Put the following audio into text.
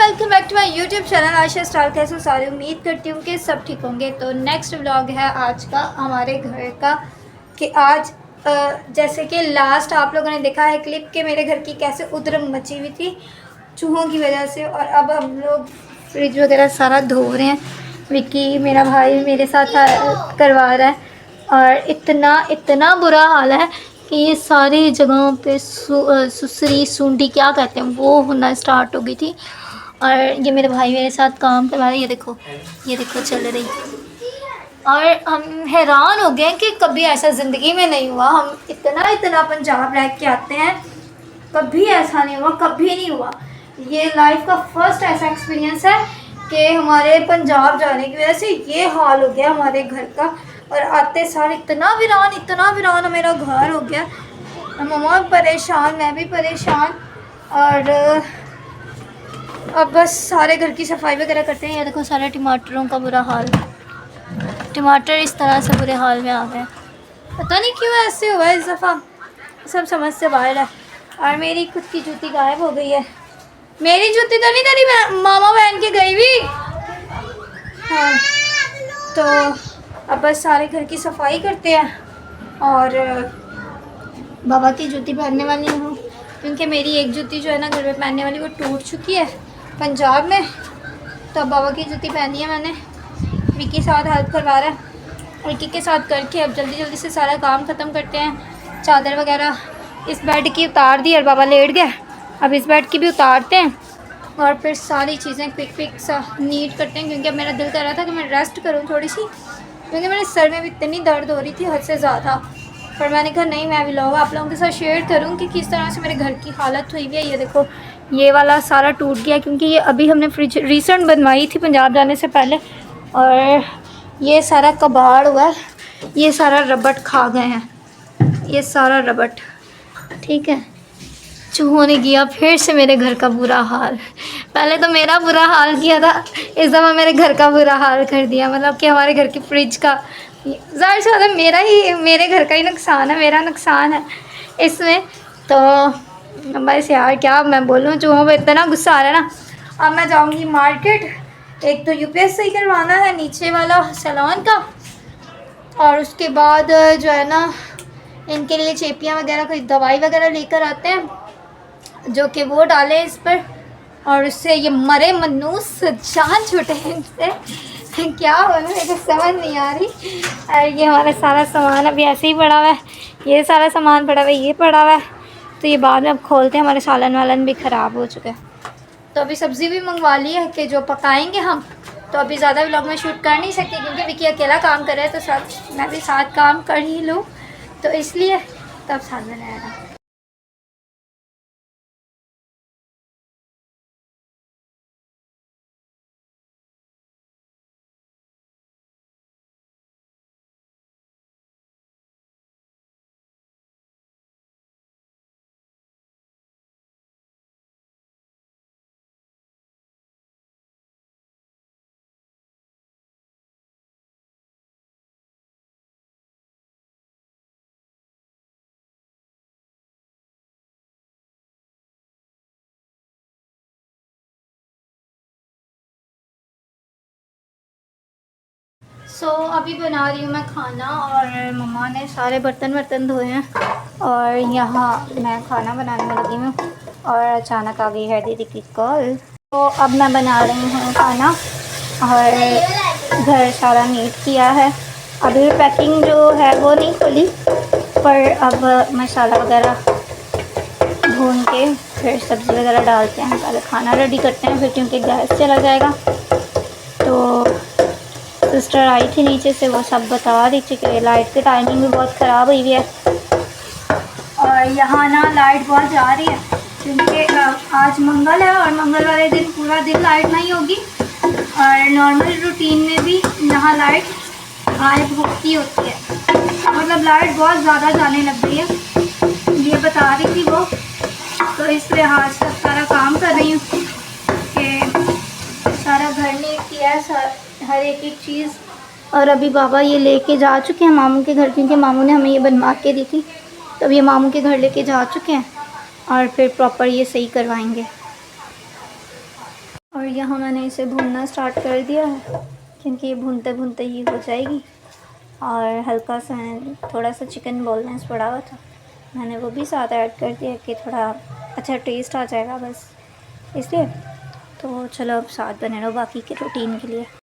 Welcome back to my YouTube channel Asha Star. कैसे सारे उम्मीद करती हूँ कि सब ठीक होंगे। तो नेक्स्ट व्लॉग है आज का हमारे घर का कि आज जैसे कि लास्ट आप लोगों ने देखा है क्लिप के मेरे घर की कैसे उधरम मची हुई थी चूहों की वजह से। और अब हम लोग फ्रिज वगैरह सारा धो रहे हैं। विक्की मेरा भाई मेरे साथ करवा रहा है और इतना बुरा हाल है कि ये सारी जगहों पे सुसरी सूंडी क्या कहते हैं वो होना स्टार्ट हो गई थी। और ये मेरे भाई मेरे साथ काम करवा रहे हैं। ये देखो चल रही। और हम हैरान हो गए कि कभी ऐसा ज़िंदगी में नहीं हुआ। हम इतना पंजाब रह के आते हैं, कभी ऐसा नहीं हुआ, कभी नहीं हुआ। ये लाइफ का फर्स्ट ऐसा एक्सपीरियंस है कि हमारे पंजाब जाने की वजह से ये हाल हो गया हमारे घर का। और आते सार इतना वीरान मेरा घर हो गया। मम्मा परेशान, मैं भी परेशान। और अब बस सारे घर की सफाई वगैरह करते हैं। ये देखो सारे टमाटरों का बुरा हाल, टमाटर इस तरह से बुरे हाल में आ गए। पता नहीं क्यों ऐसे हुआ इस दफ़ा, सब समझ से बाहर है। और मेरी खुद की जूती गायब हो गई है। मेरी जूती तो नहीं तेरी मामा पहन के गई भी। हाँ, तो अब बस सारे घर की सफाई करते हैं और बाबा की जूती पहनने वाली हूँ क्योंकि मेरी एक जूती जो है ना घर में पहनने वाली वो टूट चुकी है पंजाब में। तो अब बाबा की जूती पहनी है मैंने। विक्की साथ हेल्प करवा रहा है। विक्की के साथ करके अब जल्दी से सारा काम ख़त्म करते हैं। चादर वगैरह इस बेड की उतार दी और बाबा लेट गया। अब इस बेड की भी उतारते हैं और फिर सारी चीज़ें क्विक सा नीट करते हैं क्योंकि अब मेरा दिल कर रहा था कि मैं रेस्ट करूँ थोड़ी सी, क्योंकि मेरे सर में भी इतनी दर्द हो रही थी हद से ज़्यादा। पर मैंने कहा नहीं, मैं भी लोग आप लोगों के साथ शेयर करूं कि किस तरह से मेरे घर की हालत हुई हुई है। ये देखो ये वाला सारा टूट गया क्योंकि ये अभी हमने फ्रिज रिसेंट बनवाई थी पंजाब जाने से पहले। और ये सारा कबाड़ हुआ है, ये सारा रबट खा गए हैं, ये सारा रबट। ठीक है, चूहों ने किया फिर से मेरे घर का बुरा हाल। पहले तो मेरा बुरा हाल किया था, इस दफ़ा मेरे घर का बुरा हाल कर दिया। मतलब कि हमारे घर की फ्रिज का ज़्यादा से ज़्यादा मेरे घर का ही नुकसान है, मेरा नुकसान है इसमें। तो बस यार क्या मैं बोलूँ, चूहों पर इतना गुस्सा आ रहा है ना। अब मैं जाऊँगी मार्केट, एक तो यूपीएस सही करवाना है नीचे वाला सैलून का, और उसके बाद जो है ना इनके लिए चेपियाँ वगैरह कोई दवाई वगैरह लेकर आते हैं जो कि वो डालें इस पर, और उससे ये मरे मनूस जान छूटे हैं इनसे। क्या हो मेरे को समझ नहीं आ रही। और ये हमारा सारा सामान अभी ऐसे ही पड़ा हुआ है, ये सारा सामान पड़ा हुआ है, ये पड़ा हुआ है। तो ये बाद में अब खोलते हैं। हमारे सालन वालन भी ख़राब हो चुके हैं। तो अभी सब्ज़ी भी मंगवा ली है कि जो पकाएंगे हम। तो अभी ज़्यादा व्लॉग में शूट कर नहीं सकती क्योंकि विक्की अकेला काम कर रहा है, तो साथ मैं भी साथ काम कर ही लूँ, तो इसलिए तब साथ में रहना। अभी बना रही हूँ मैं खाना और मम्मा ने सारे बर्तन धोए हैं और यहाँ मैं खाना बनाने में लगी हूँ। और अचानक आ गई है दीदी की कॉल। तो अब मैं बना रही हूँ खाना और घर सारा नीट किया है। अभी पैकिंग जो है वो नहीं खोली, पर अब मसाला वगैरह भून के फिर सब्ज़ी वगैरह डालते हैं। पहले खाना रेडी करते हैं फिर, क्योंकि गैस चला जाएगा। तो सिस्टर आई थी नीचे से, वो सब बता रही थी कि लाइट की टाइमिंग भी बहुत ख़राब हुई है। और यहाँ ना लाइट बहुत जा रही है क्योंकि आज मंगल है और मंगल वाले दिन पूरा दिन लाइट नहीं होगी। और नॉर्मल रूटीन में भी यहाँ लाइट गायब होती है, मतलब लाइट बहुत ज़्यादा जाने लग गई है, ये बता रही थी वो। तो इस लिहाज से सारा काम कर रही हूँ कि सारा घर ने किया है, हर एक चीज़। और अभी बाबा ये लेके जा चुके हैं मामू के घर, क्योंकि मामू ने हमें ये बनवा के दी थी। तो अब ये मामू के घर लेके जा चुके हैं और फिर प्रॉपर ये सही करवाएंगे। यहाँ मैंने इसे भूनना स्टार्ट कर दिया है, क्योंकि ये भूनते भूनते ही हो जाएगी। और हल्का सा थोड़ा सा चिकन बोनलेस पड़ा हुआ था, मैंने वो भी साथ ऐड कर दिया कि थोड़ा अच्छा टेस्ट आ जाएगा बस इसलिए। तो चलो अब साथ बने रहो बाकी के रूटीन के लिए।